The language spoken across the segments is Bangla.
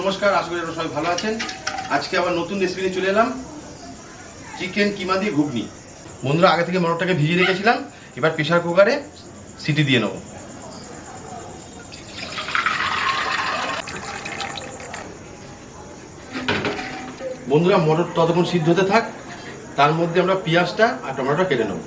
নমস্কার, আশা করি আপনারা সবাই ভালো আছেন। আজকে আবার নতুন রেসিপি নিয়ে চলে এলাম, চিকেন কিমা দিয়ে ঘুগনি। বন্ধুরা, আগে থেকে মটরটাকে ভিজিয়ে রেখেছিলাম, এবার প্রেসার কুকারে সিটি দিয়ে নেব। বন্ধুরা, মটর ততক্ষণ সিদ্ধ হতে থাক, তার মধ্যে আমরা পেঁয়াজটা আর টমেটোটা কেটে নেব।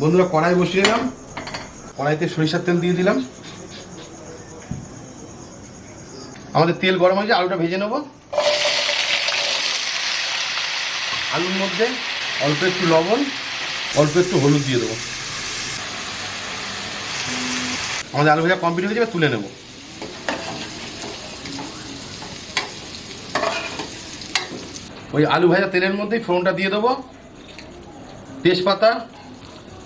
বন্ধুরা, কড়াই বসিয়ে দিলাম, কড়াইতে সরিষার তেল দিয়ে দিলাম। আমাদের তেল গরম হয়েছে, আলুটা ভেজে নেব। আলুর মধ্যে অল্প একটু লবণ, অল্প একটু হলুদ দিয়ে দেবো। আমাদের আলু ভাজা কমপ্লিট হয়ে যাবে, তুলে নেব। ওই আলু ভাজা তেলের মধ্যেই ফোড়নটা দিয়ে দেবো। তেজপাতা,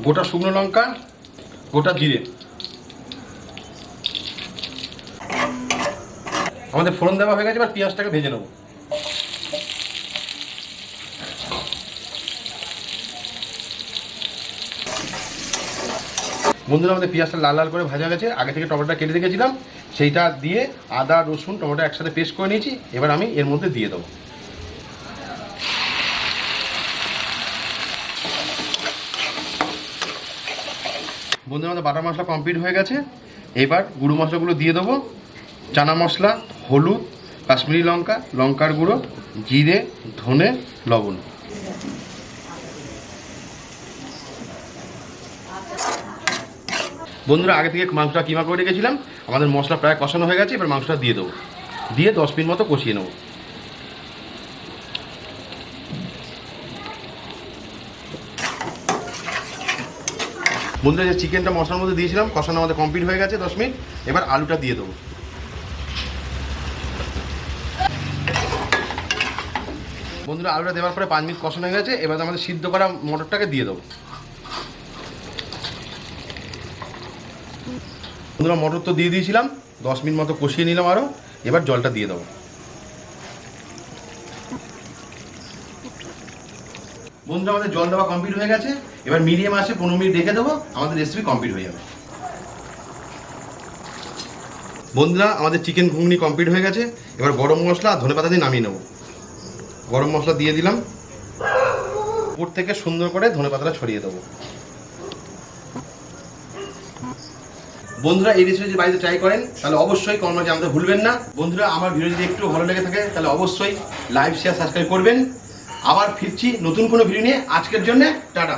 গোটা শুকনো লঙ্কা, গোটা জিরে। আমাদের ফোড়ন দেওয়া হয়ে গেছে, এবার পেঁয়াজটাকে ভেজে নেব। বন্ধুরা, আমাদের পেঁয়াজটা লাল লাল করে ভাজা গেছে। আগে থেকে টমেটোটা কেটে রেখেছিলাম, সেইটা দিয়ে আদা রসুন টমেটো একসাথে পেস্ট করে নিয়েছি। এবার আমি এর মধ্যে দিয়ে দেবো। বন্ধুরা, আমাদের বাটা মশলা কমপ্লিট হয়ে গেছে। এবার গুঁড়ো মশলাগুলো দিয়ে দেবো। চানা মশলা, হলুদ, কাশ্মীরি লঙ্কা, লঙ্কার গুঁড়ো, জিরে, ধনে, লবণ। বন্ধুরা, আগে থেকে মাংসটা কিমা করে রেখেছিলাম, আমাদের মশলা প্রায় কষানো হয়ে গেছে। এবার মাংসটা দিয়ে দেবো, দিয়ে 10 মিনিট মতো কষিয়ে নেব। বন্ধুরা, যে চিকেনটা মশলার মধ্যে দিয়েছিলাম, কষানো আমাদের কমপ্লিট হয়ে গেছে 10 মিনিট। এবার আলুটা দিয়ে দেবো। বন্ধুরা, আলুটা দেওয়ার পরে 5 মিনিট কষানো হয়ে গেছে। এবার আমাদের সিদ্ধ করা মটরটাকে দিয়ে দেবো। বন্ধুরা, মটর তো দিয়ে দিয়েছিলাম, 10 মিনিট মতো কষিয়ে নিলাম আরও। এবার জলটা দিয়ে দেবো। বন্ধুরা, আমাদের জল দেওয়া কমপ্লিট হয়ে গেছে। এবার মিডিয়াম আছে 15 মিনিট রেখে দেবো, আমাদের রেসিপি কমপ্লিট হয়ে যাবে। বন্ধুরা, আমাদের চিকেন ঘুগনি কমপ্লিট হয়ে গেছে। এবার গরম মশলা আর ধনেপাতা দিয়ে নামিয়ে নেব। গরম মশলা দিয়ে দিলাম, উপর থেকে সুন্দর করে ধনেপাতাটা ছড়িয়ে দেবো। বন্ধুরা, এই রেসিপি যদি বাড়িতে ট্রাই করেন তাহলে অবশ্যই কমেন্টে জানাতে ভুলবেন না। বন্ধুরা, আমার ভিডিও যদি একটু ভালো লেগে থাকে তাহলে অবশ্যই লাইক শেয়ার সাবস্ক্রাইব করবেন। আবার ফিরছি নতুন কোনো ভিডিও নিয়ে। আজকের জন্য টাটা।